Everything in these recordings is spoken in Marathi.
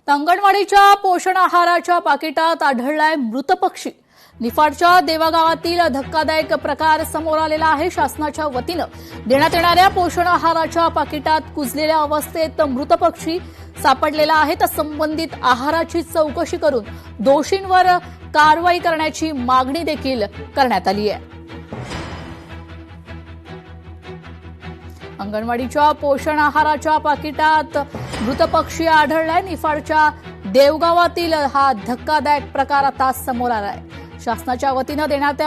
अंगणवाडीच्या पोषण आहाराच्या पाकिटात आढळलाय मृत पक्षी। निफाडच्या देवागावातील धक्कादायक प्रकार समोर आलेला आहे। शासनाच्या वतीनं देण्यात येणाऱ्या पोषण आहाराच्या पाकिटात कुजलेल्या अवस्थेत मृत पक्षी सापडलेला आहे। तर संबंधित आहाराची चौकशी करून दोषींवर कारवाई करण्याची मागणी देखील करण्यात आली आहे। अंगणवाडीच्या पोषण आहाराच्या पाकिटात मृत पक्षी आढळलाय। निफाडच्या देवगावातील हा धक्कादायक प्रकार आता समोर आलाय। शासनाच्या वतीनं देण्यात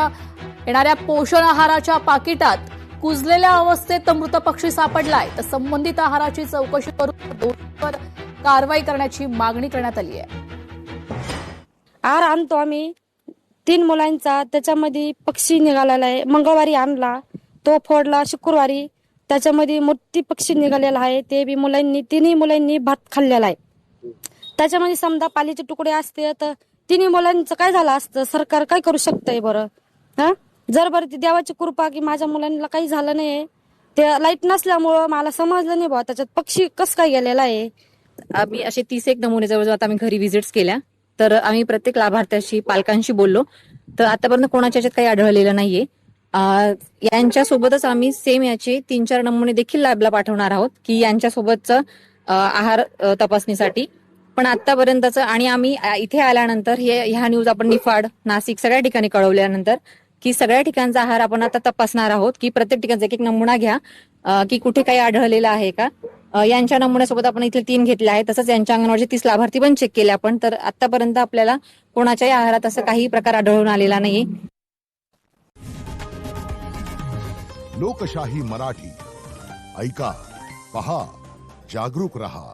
येणाऱ्या पोषण आहाराच्या पाकिटात कुजलेल्या अवस्थेत मृत पक्षी सापडलाय। तर संबंधित आहाराची चौकशी करून दोषींवर कारवाई करण्याची मागणी करण्यात आली आहे। आहार आणतो आम्ही 3 मुलांचा, त्याच्यामध्ये पक्षी निघालेला आहे। मंगळवारी आणला, तो फोडला शुक्रवारी, त्याच्यामध्ये मोठी पक्षी निघालेला आहे। ते बी मुलांनी, 3 मुलांनी भात खाल्लेला आहे। त्याच्यामध्ये समजा पालीचे तुकडे असते तर 3 मुलांचं काय झालं असतं? सरकार काय करू शकतंय बरं? हा, जर बरं ती देवाची कृपा की माझ्या मुलांना काही झालं नाही, ते लाईट नसल्यामुळं मला समजलं नाही बा त्याच्यात पक्षी कस काय गेलेला आहे। आम्ही असे 31 नमुने जवळजवळ आता आम्ही घरी व्हिजिट्स केल्या, तर आम्ही प्रत्येक लाभार्थ्याशी, पालकांशी बोललो, तर आतापर्यंत कोणाच्या याच्यात काही आढळलेलं नाहीये। यांच्यासोबतच आम्ही सेम याचे 3-4 नमुने देखील लॅबला पाठवणार आहोत की यांच्यासोबतचं आहार तपासणीसाठी। पण आतापर्यंतचं, आणि आम्ही इथे आल्यानंतर ह्या न्यूज आपण निफाड, नाशिक सगळ्या ठिकाणी कळवल्यानंतर की सगळ्या ठिकाणचा आहार आपण आता तपासणार आहोत की प्रत्येक ठिकाणचा एक नमुना घ्या की कुठे काही आढळलेला आहे का। यांच्या नमुन्यासोबत आपण इथे 3 घेतले आहे, तसंच यांच्या अंगणवाडीचे 30 लाभार्थी पण चेक केले आपण। तर आतापर्यंत आपल्याला कोणाच्याही आहारात असं काही प्रकार आढळून आलेला नाहीये। लोकशाही मराठी ऐका, पहा, जागरूक रहा।